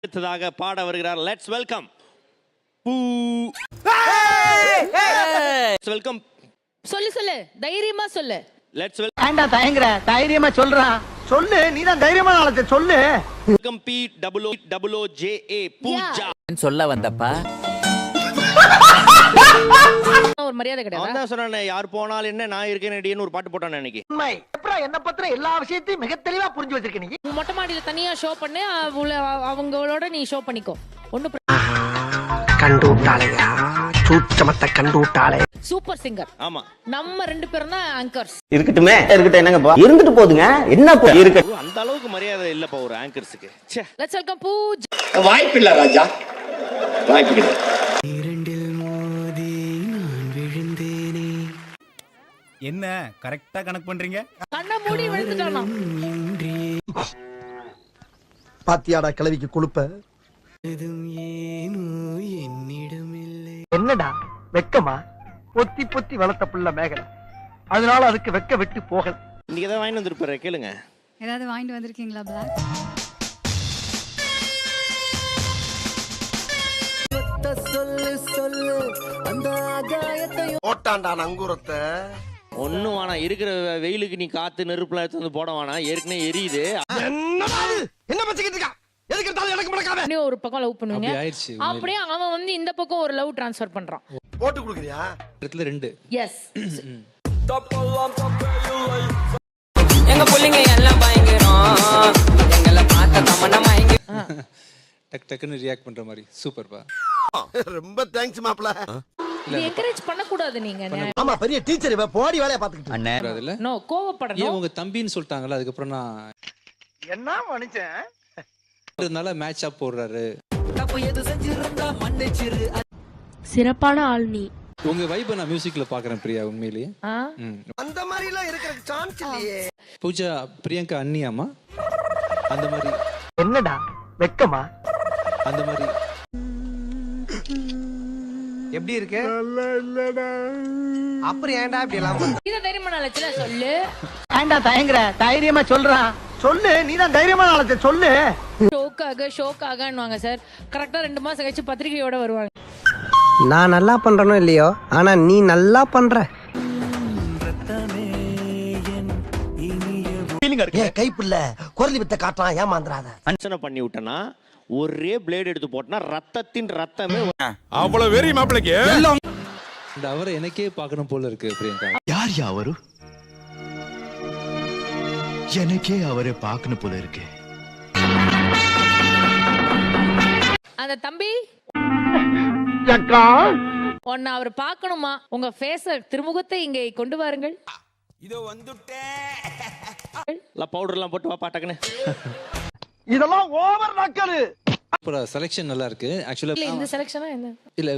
அடுத்ததாக பாட வருகிறார். Let's welcome welcome. சொல்லு தைரியமா சொல்லு. லெட்ஸ் ஏண்டா தயங்குற? தைரியமா சொல்றா. சொல்லு, நீதான் தைரியமான ஆளத்தை சொல்லு. Welcome POOJA Pooja. சொல்ல வந்தப்பா ஒரு மரியாதை கிடையாது. அவன் தான் சொன்னானே, யார் போனாலும் என்ன நான் இருக்கேன்னு ஒரு பாட்டு போட்டானே அன்னைக்கு. உண்மை. எப்பரா என்ன பத்திர எல்லா விஷயத்தையும் மிக தெளிவா புரிஞ்சு வச்சிருக்க நீ. மொட்டை மாடியில தனியா ஷோ பண்ணு, அவங்களோட நீ ஷோ பண்ணிக்கோ. ஒண்ணு கண்டு விட்டாளையா, சூச்சமத்தை கண்டு விட்டாளே. Super singer. ஆமா, நம்ம ரெண்டு பேரும் தான் ஆங்கர்ஸ். இருக்கட்டுமே, இருக்கட்டும், என்னங்க இருந்துட்டு போதுங்க. என்ன இருக்கு? அந்த அளவுக்கு மரியாதை இல்லப்பா ஒரு ஆங்கர்ஸ்க்கு. ச்சே. Let's welcome Pooja. வாய்ப்பில்லை ராஜா, வாய்ப்பு. என்ன கரெக்டா கணக்கு பண்றீங்க? கண்ண மூடி விழுந்துட்டானா? பாத்தியாடா கிளவிக்கு கொழுப்ப. என்னடா வெக்கமா? பொத்தி பொத்தி வளர்த்த புள்ள மேகலை, அதனால அதுக்கு வெக்க விட்டு போகல. இன்னைக்கு ஏதாவது வாங்கி வந்திருப்பாரு, கேளுங்க. ஏதாவது வாங்கிட்டு வந்திருக்கீங்களா? பிளாக் ஓட்டாண்டா நங்கூரத்தை. ஒண்ணும் வேணாம், இருக்கிற வெயிலுக்கு நீ காத்து நெருப்புல எடுத்து வந்து போட வேணாம், ஏற்கனவே எரியுது. என்ன பச்சிக்கிட்டு இருக்கா? எதுக்கு எடுத்தாலும் எனக்கு முடக்காத. நீ ஒரு பக்கம் லவ் பண்ணுவீங்க, அப்படியே அவன் வந்து இந்த பக்கம் ஒரு லவ் ட்ரான்ஸ்ஃபர் பண்றான். போட்டு கொடுக்குறியா? இடத்துல ரெண்டு. எஸ். எங்க புள்ளைங்க எல்லாம் பயங்கரம், எங்கள பார்த்த தமன்னா மயங்கி டக் டக்குன்னு ரியாக்ட் பண்ற மாதிரி. சூப்பர்ப்பா, ரொம்ப தேங்க்ஸ் மாப்ள. இது என்கரேஜ் பண்ண கூடாது நீங்க. ஆமா, பெரிய டீச்சர் இவ, போடி வேலைய பாத்துக்கிட்டு. அண்ணே அதுல நோ கோவப்படணும். ஏன் உங்க தம்பின்னு சொல்லிட்டாங்கல, அதுக்கு அப்புறம் நான் என்ன மனுஷன் அதனால மேட்ச் அப் போடுறாரு. தப்பு எது செஞ்சிருந்தா மன்னிச்சிரு. சிறப்பான ஆள் நீ. உங்க வைப நான் மியூசிக்ல பாக்குறேன் பிரியா, உண்மையிலேயே. அந்த மாதிரி எல்லாம் இருக்கிற சான்ஸ் இல்லையே. பூஜா பிரியங்கா அண்ணியாமா? அந்த மாதிரி. என்னடா வெக்கமா? அந்த மாதிரி எப்படி இருக்கு? அப்புறம் ஏன்டா இப்படி எல்லாம்? இத தைரியமான ஆளச்சல சொல்லு. ஏன்டா தயங்குற? தைரியமா சொல்றா. சொல்லு, நீதான் தைரியமான ஆளத்தை சொல்லு. ஷோக்காகன்னுவாங்க சார். கரெக்டா 2 மாசம் கழிச்சு பத்திரிகையோட வருவாங்க. நான் நல்லா பண்றனோ இல்லையோ, ஆனா நீ நல்லா பண்ற. கைப்புள்ள குரலி வித்த காட்டுறான், ஏமாந்துறாத. அன்சனை பண்ணி விட்டனா, ஒரே பிளேட் எடுத்து போட்டனா ரத்தத்தின் ரத்தமே. அவ்வளவு வெறி மாப்பிளைக்கு. இந்த அவரை எனக்கே பார்க்கணும் போல இருக்கு பிரியங்கா. யார் அவரு? எனக்கே அவரை பார்க்கணும் போல இருக்கு. அந்த தம்பி அக்கா, உன்னை அவர் பார்க்கணுமா? உங்க ஃபேஸ திருமுகத்தை இங்கே கொண்டு வாருங்கள். இதோ வந்துட்டேன். பவுடர் எல்லாம் போட்டு வா பாட்டக்குன்னு. இதெல்லாம் ஓவர் நக்கலு. அப்புறம் செலக்ஷன் நல்லா இருக்கு ஆக்சுவலா. இல்ல இந்த செலக்ஷனா என்ன? இல்ல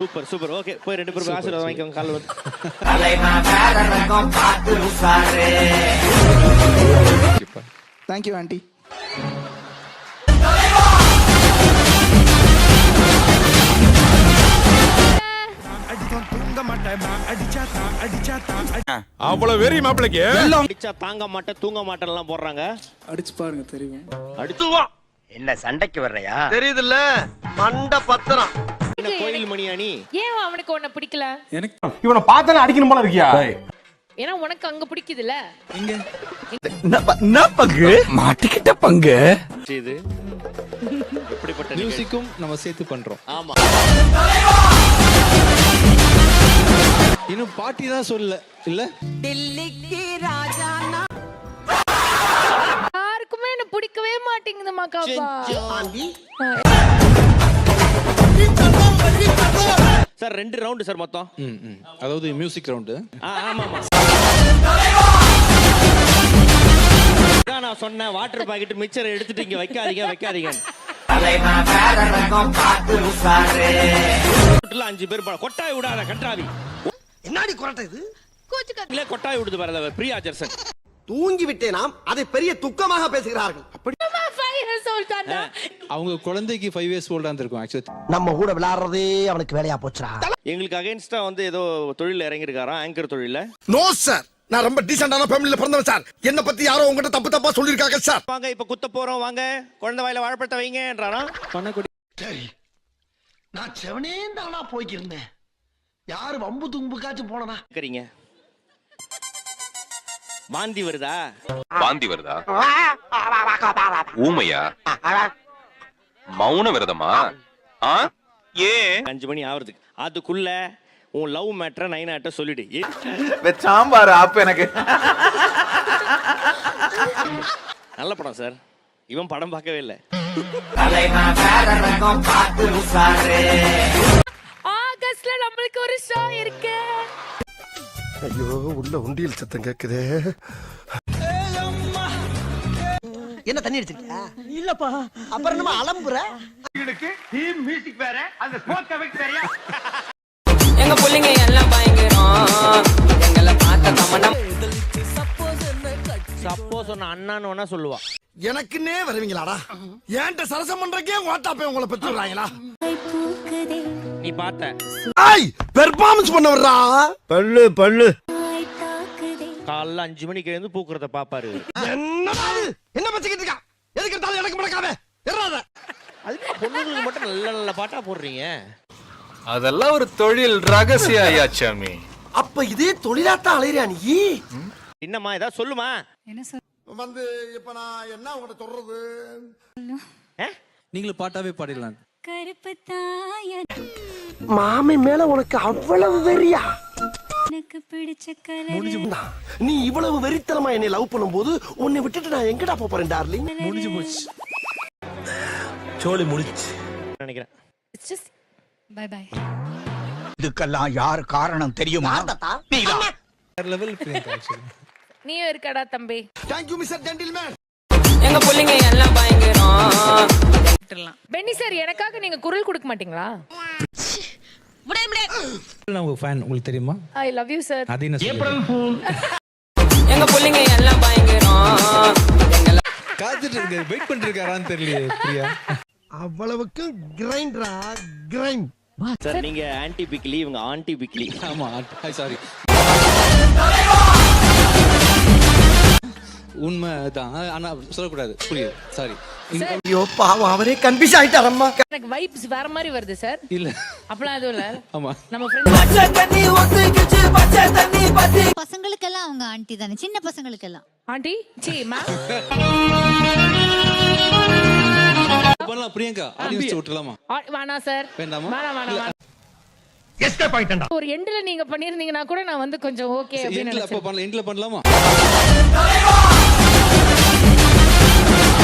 சூப்பர் சூப்பர். ஓகே, போய் 2 பேரும் ஆசீர்வாதம் வாங்கிக்கோங்க கால்ல வந்து. Thank you aunty. அவ்வளவு வெறி மாப்பிளைக்கு. அடிச்சா தாங்க மாட்டேன் தூங்க மாட்டேன் எல்லாம் போடுறாங்க. அடிச்சு பாருங்க, தெரியும். அடிச்சுவான். என்ன சண்டைக்கு வர்றையா? தெரியுதுல்ல, மண்ட பத்திரம். என்ன கோயில் மணியா நீ? ஏன் அவனுக்கு உன்னை பிடிக்கல? எனக்கு இவனை பார்த்தானே அடிக்கணும் போல இருக்கியா? ஏன்னா உனக்கு அங்க பிடிக்குதுல. இங்க என்ன பங்கு மாட்டிக்கிட்ட பங்கு. இது எப்படிப்பட்ட மியூசிக்கும் நம்ம சேர்த்து பண்றோம். ஆமா, இன்னும் பாட்டி தான் சொல்லல இல்ல. டெல்லிக்கு ராஜானா யாருக்குமே என்ன பிடிக்கவே மாட்டேங்குது மக்காப்பா. சார் 2 ரவுண்ட் சார் மொத்தம். அதாவது மியூசிக் ரவுண்டு. ஆமா ஆமா. நான் சொன்னேன் வாட்டர் பாக்கெட் மிக்சர் எடுத்துட்டு இங்க வைக்காதீங்க. 5 பேர் கொட்டாய் விடாத கட்டாவி. என்னடி குரட்டை இது? இல்ல கொட்டாய் விடுது பாருங்க பிரியா ஜெர்சன். தூங்கி விட்டேனாம், அதை பெரிய துக்கமாக பேசுகிறார்கள். அவங்க குழந்தைக்கு 5 இயர்ஸ் ஓல்டா இருந்திருக்கும் ஆக்சுவலி. நம்ம கூட விளையாடுறதே அவனுக்கு வேலையா போச்சுடா. எங்களுக்கு அகைன்ஸ்டா வந்து ஏதோ தொழில் இறங்கி இருக்காராம், ஆங்கர் தொழில. நோ சார், நான் ரொம்ப டீசென்டான ஃபேமிலில பிறந்தவன் சார். என்ன பத்தி யாரோ உங்ககிட்ட தப்பு தப்பா சொல்லிருக்காங்க சார். வாங்க இப்ப குத்த போறோம் வாங்க குழந்தை வாயில வாழைப்பழத்தை வைங்கன்றானா. சரி, நான் செவனே தானா போய்க்கிருந்தேன். யாரு வம்பு தும்புக்காச்சும் போனனா இருக்கறீங்க. வாந்தி வருதா? வாந்தி வருதா? ஊமையா? மௌன விரதமா? ஏன் 5 மணி ஆவறதுக்கு அதுக்குள்ள உன் லவ் மேட்டரை நைனாட்ட சொல்லிடு. சாம்பார் அப்ப எனக்கு நல்ல படம் சார். இவன் படம் பார்க்கவே இல்லை. ஆகஸ்ட்ல நம்மளுக்கு ஒரு ஷோ இருக்கு. ஐயோ உள்ள உண்டியல் சத்தம் கேக்குதே. என்ன தண்ணி அடிச்சிருக்கியா? இல்லப்பா. அப்புறம் என்னமா அலம்புற? இதுக்கு டீம் மியூசிக் வேற அந்த ஸ்மோக் எஃபெக்ட் வேறயா? எங்க புள்ளைங்க எல்லாம் பயங்கரம் எங்களை பார்த்த தமன்னா சப்போஸ் ஒன்னு அண்ணான்னு வேணா சொல்லுவா. எனக்குன்னே வருவீங்களாடா? ஏன்ட்ட சரசம் பண்றக்கே வாட்டாப்பே உங்களை பெற்றுறாங்களா? நீ பார்த்த ஐய் பெர்ஃபார்மன்ஸ் பண்ண வர்றா. பல்லு பல்லு காலைல 5 மணிக்கு எழுந்து பூக்குறத பாப்பாரு. என்ன பச்சிக்கிட்டு இருக்கா? எதுக்கு எடுத்தாலும் எனக்கு முடக்காம எறாத. அது பொண்ணுங்களுக்கு மட்டும் நல்ல நல்ல பாட்டா போடுறீங்க. அதெல்லாம் ஒரு தொழில் ரகசிய ஐயாச்சாமி. அப்ப இதே தொழிலாத்தான் அலையறியா நீ? என்னம்மா ஏதாவது சொல்லுமா? என்ன சார்? வந்து இப்ப நான் என்ன உங்கள்ட்ட சொல்றது? நீங்களும் பாட்டாவே பாடிடலாம். கருப்பு தாய மாமி மேல உனக்கு அவ்வளவு வெறியா? எனக்கு பிடிச்ச கலர் நீ இவ்வளவு வெறித்தனமா என்னை லவ் பண்ணும்போது உன்னை விட்டுட்டு நான் எங்கடா போறேன் டார்லிங்? முடிஞ்சு போச்சு. சோலி முடிச்சு நினைக்கிறேன். It's just by by. இதுக்கெல்லாம் யார் காரணம் தெரியுமா? Level Priyanka actually. நீயும் இருக்கடா தம்பி. Thank you Mr. Gentleman. எங்க புள்ளைங்க எல்லாம் பயங்கரம். பென்னி சார் எனக்காக நீங்க குரல் கொடுக்க மாட்டீங்களா? நான் உங்க ஃபேன், உங்களுக்கு தெரியுமா? I love you sir. அது என்ன சொல்லுங்க. எங்க புள்ளைங்க எல்லாம் பயங்கரம் எங்களை காத்துட்டு இருக்க வெயிட் பண்ணிட்டு இருக்காரான்னு தெரியல பிரியா. அவ்வளவுக்கு கிரைண்டரா கிரைண்ட். சார் நீங்க ஆன்டி பிக்லி இவங்க ஆன்டி பிக்லி. ஆமா சாரி. உண்மை தான் ஆனா சொல்லக்கூடாது. புரியுது சாரி. ஐயோ பாவம் அவரே கன்ஃபியூஸ் ஆயிட்டாரம்மா. எனக்கு வைப்ஸ் வேற மாதிரி வருது சார். இல்ல அப்பலாம் எதுவும் இல்ல. ஆமா நம்ம ஃப்ரெண்ட்ஸ் பசங்களுக்கெல்லாம் அவங்க ஆண்டி தானே, சின்ன பசங்களுக்கெல்லாம். ஆண்டி சி மேம் பண்ணலாம். பிரியங்கா ஆடியன்ஸ் விட்டுலாமா? வேணாம் சார். வேண்டாமா? வேணாம். எஸ்கேப் ஆயிட்டேன்டா. ஒரு எண்ட்ல நீங்க பண்ணிருந்தீங்கன்னா கூட நான் வந்து கொஞ்சம் ஓகே அப்படின்னு எண்ட்ல அப்ப நினைச்சேன். பண்ணலாம். எண்ட்ல பண்ணலாமா?